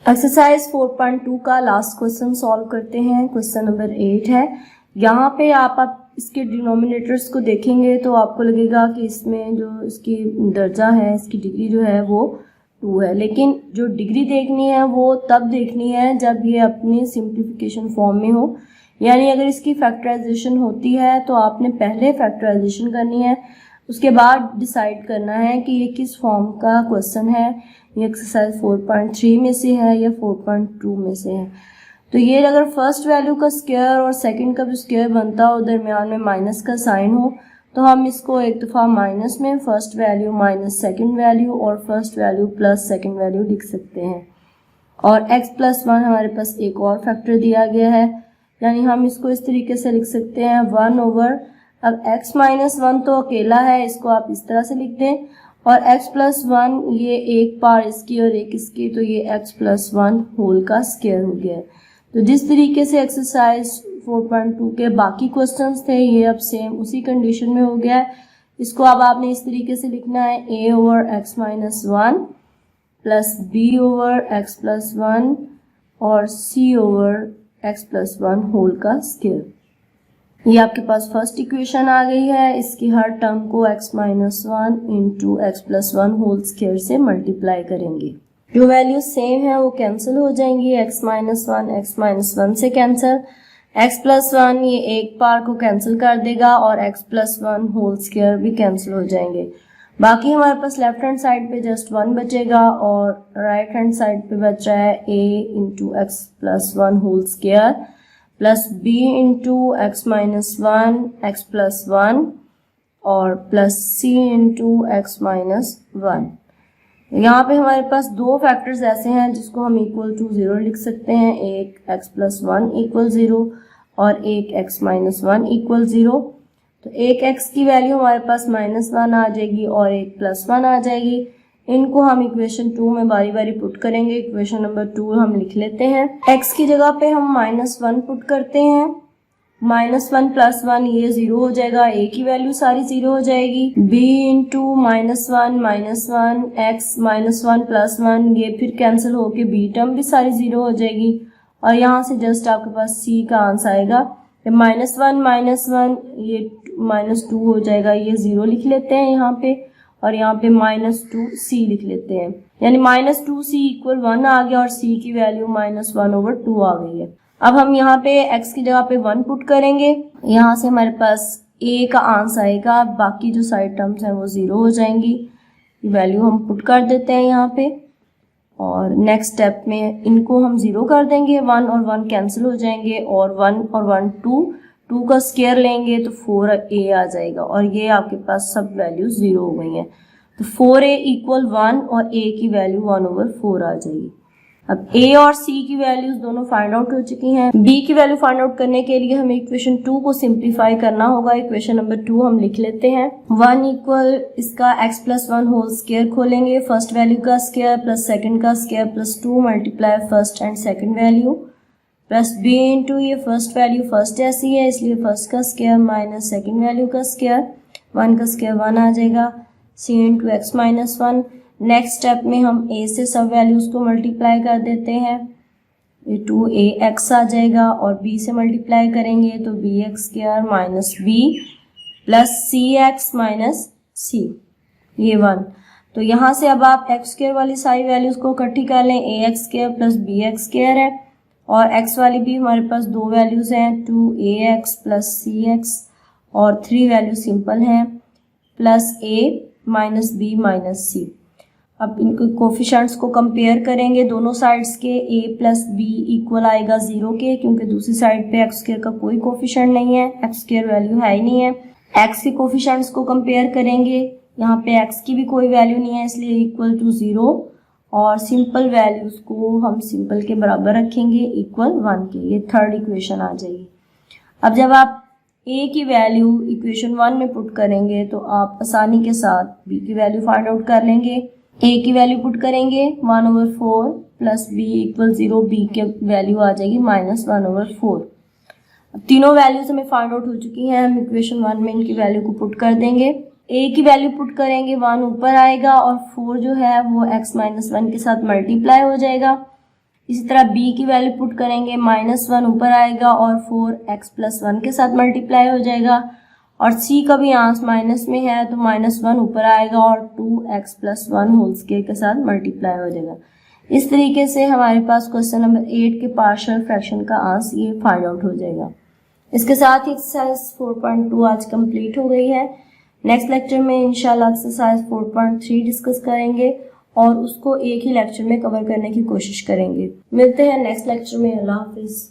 Exercise 4.2 का last question solve करते हैं। क्वेश्चन नंबर 8 है। यहाँ पे आप इसके डिनोमिनेटर्स को देखेंगे तो आपको लगेगा कि इसमें जो इसकी दर्जा है, इसकी डिग्री जो है वो 2 है, लेकिन जो डिग्री देखनी है वो तब देखनी है जब ये अपनी सिंप्लीफिकेशन फॉर्म में हो। यानी अगर इसकी फैक्टराइजेशन होती है तो आपने पहले फैक्टराइजेशन करनी है, उसके बाद डिसाइड करना है कि ये किस फॉर्म का क्वेश्चन है, ये एक्सरसाइज 4.3 में से है या 4.2 में से है। तो ये अगर फर्स्ट वैल्यू का स्क्वायर और सेकंड का भी स्क्वायर बनता हो, दरमियान में माइनस का साइन हो, तो हम इसको एक दफ़ा माइनस में first value minus second value और first value plus second value लिख सकते हैं। और x + 1 हमारे पास एक और फैक्टर दिया गया है, यानी हम इसको इस तरीके से लिख सकते हैं 1 ओवर, अब x - 1 तो अकेला है, इसको आप इस तरह से लिख दें, और x + 1 ये एक पार इसकी और एक इसकी, तो ये x + 1 होल का स्क्वायर हो गया। तो जिस तरीके से एक्सरसाइज 4.2 के बाकी क्वेश्चंस थे, ये अब सेम उसी कंडीशन में हो गया है। इसको अब आपने इस तरीके से लिखना है a over x - 1 plus b over x + 1 और c ओवर x + 1 होल का स्क्वायर। ये आपके पास फर्स्ट इक्वेशन आ गई है। इसकी हर टर्म को x - 1 into x + 1 whole square से मल्टीप्लाई करेंगे। जो वैल्यू सेम है वो कैंसिल हो जाएंगी, x - 1 से कैंसिल, x + 1 ये एक पार को कैंसिल कर देगा और x + 1 होल स्क्वायर भी कैंसिल हो जाएंगे। बाकी हमारे पास लेफ्ट हैंड साइड पे जस्ट 1 बचेगा और राइट हैंड साइड पे बच रहा है a into x + 1 whole square plus b into x - 1 x + 1 और प्लस c इंटू x - 1। यहाँ पे हमारे पास दो फैक्टर्स ऐसे हैं जिसको हम इक्वल टू 0 लिख सकते हैं, एक x + 1 = 0 और एक x - 1 = 0। तो एक x की वैल्यू हमारे पास -1 आ जाएगी और एक +1 आ जाएगी। इनको हम इक्वेशन 2 में बारी बारी पुट करेंगे। इक्वेशन नंबर 2 हम लिख लेते हैं। x की जगह पे हम -1 पुट करते हैं, -1 + 1 ये 0 हो जाएगा, a की वैल्यू सारी 0 हो जाएगी। b इंटू -1 x -1 + 1 ये फिर कैंसिल होके b टर्म भी सारी 0 हो जाएगी और यहाँ से जस्ट आपके पास c का आंसर आएगा। -1 ये -2 हो जाएगा, ये 0 लिख लेते हैं यहाँ पे और यहाँ पे -2c लिख लेते हैं, यानी -2c = 1 आ गया और c की वैल्यू -1/2 आ गई है। अब हम यहाँ पे x की जगह पे 1 पुट करेंगे, यहाँ से हमारे पास a का आंसर आएगा, बाकी जो साइड टर्म्स हैं वो 0 हो जाएंगी। वैल्यू हम पुट कर देते हैं यहाँ पे और नेक्स्ट स्टेप में इनको हम 0 कर देंगे, 1 और 1 कैंसिल हो जाएंगे और 1 और 1 2 का स्क्वायर लेंगे तो 4a आ जाएगा और ये आपके पास सब वैल्यू 0 हो गई हैं। तो 4a = 1 और a की वैल्यू 1/4 आ जाएगी। अब a और c की वैल्यूज दोनों फाइंड आउट हो चुकी हैं। b की वैल्यू फाइंड आउट करने के लिए हमें इक्वेशन 2 को सिंप्लीफाई करना होगा। इक्वेशन नंबर 2 हम लिख लेते हैं। 1 = इसका x + 1 होल स्क्वायर खोलेंगे, फर्स्ट वैल्यू का स्क्वायर प्लस सेकंड का square plus 2 multiply first and second value plus b into ये फर्स्ट वैल्यू फर्स्ट ऐसी है इसलिए फर्स्ट का स्क्वायर माइनस सेकंड वैल्यू का स्क्वायर, 1 का स्क्वायर 1 आ जाएगा, c into x - 1। Next step में हम a से सब वैल्यूज को मल्टीप्लाई कर देते हैं, ये 2ax आ जाएगा और b से मल्टीप्लाई करेंगे तो bx² minus b plus cx minus c, ये 1। तो यहाँ से अब आप x² वाली सारी वैल्यूज को इकट्ठी कर लें, ax² प्लस bx² है और x वाली भी हमारे पास दो वैल्यूज हैं, 2ax प्लस cx और 3 वैल्यू सिंपल हैं plus a minus b minus c। अब इनको कोफिशिएंट्स को कंपेयर करेंगे दोनों साइड्स के, a प्लस b इक्वल आएगा 0 के, क्योंकि दूसरी साइड पे x² का कोई कोफिशिएंट नहीं है, x² वैल्यू है ही नहीं है। x के कोफिशिएंट्स को कंपेयर करेंगे, यहाँ पे x की भी कोई वैल्यू नहीं है इसलिए इक्वल टू 0 और सिंपल वैल्यूज को हम सिंपल के बराबर रखेंगे इक्वल 1 के, ये थर्ड इक्वेशन आ जाएगी। अब जब आप a की वैल्यू इक्वेशन 1 में पुट करेंगे तो आप आसानी के साथ b की वैल्यू फाइंड आउट कर लेंगे। a की वैल्यू पुट करेंगे 1/4 प्लस b = 0, b की वैल्यू आ जाएगी -1/4। अब तीनों वैल्यूज हमें फाइंड आउट हो चुकी हैं, हम इक्वेशन 1 में इनकी वैल्यू को पुट कर देंगे। a की वैल्यू पुट करेंगे 1 ऊपर आएगा और 4 जो है वो x - 1 के साथ मल्टीप्लाई हो जाएगा। इसी तरह b की वैल्यू पुट करेंगे, -1 ऊपर आएगा और 4x+1 के साथ मल्टीप्लाई हो जाएगा। और c का भी यहाँ माइनस में है तो -1 ऊपर आएगा और 2x+1 होल स्क्वायर के साथ मल्टीप्लाई हो जाएगा। इस तरीके से हमारे पास क्वेश्चन नंबर 8 के पार्शियल फ्रैक्शन का आंसर ये फाइंड आउट हो जाएगा। इसके साथ ही एक्सरसाइज 4.2 आज कंप्लीट हो गई है। नेक्स्ट लेक्चर में इंशाल्लाह एक्सरसाइज 4.3 डिस्कस करेंगे और उसको एक ही लेक्चर में कवर करने की कोशिश करेंगे। मिलते हैं नेक्स्ट लेक्चर में। अल्लाह हाफिज।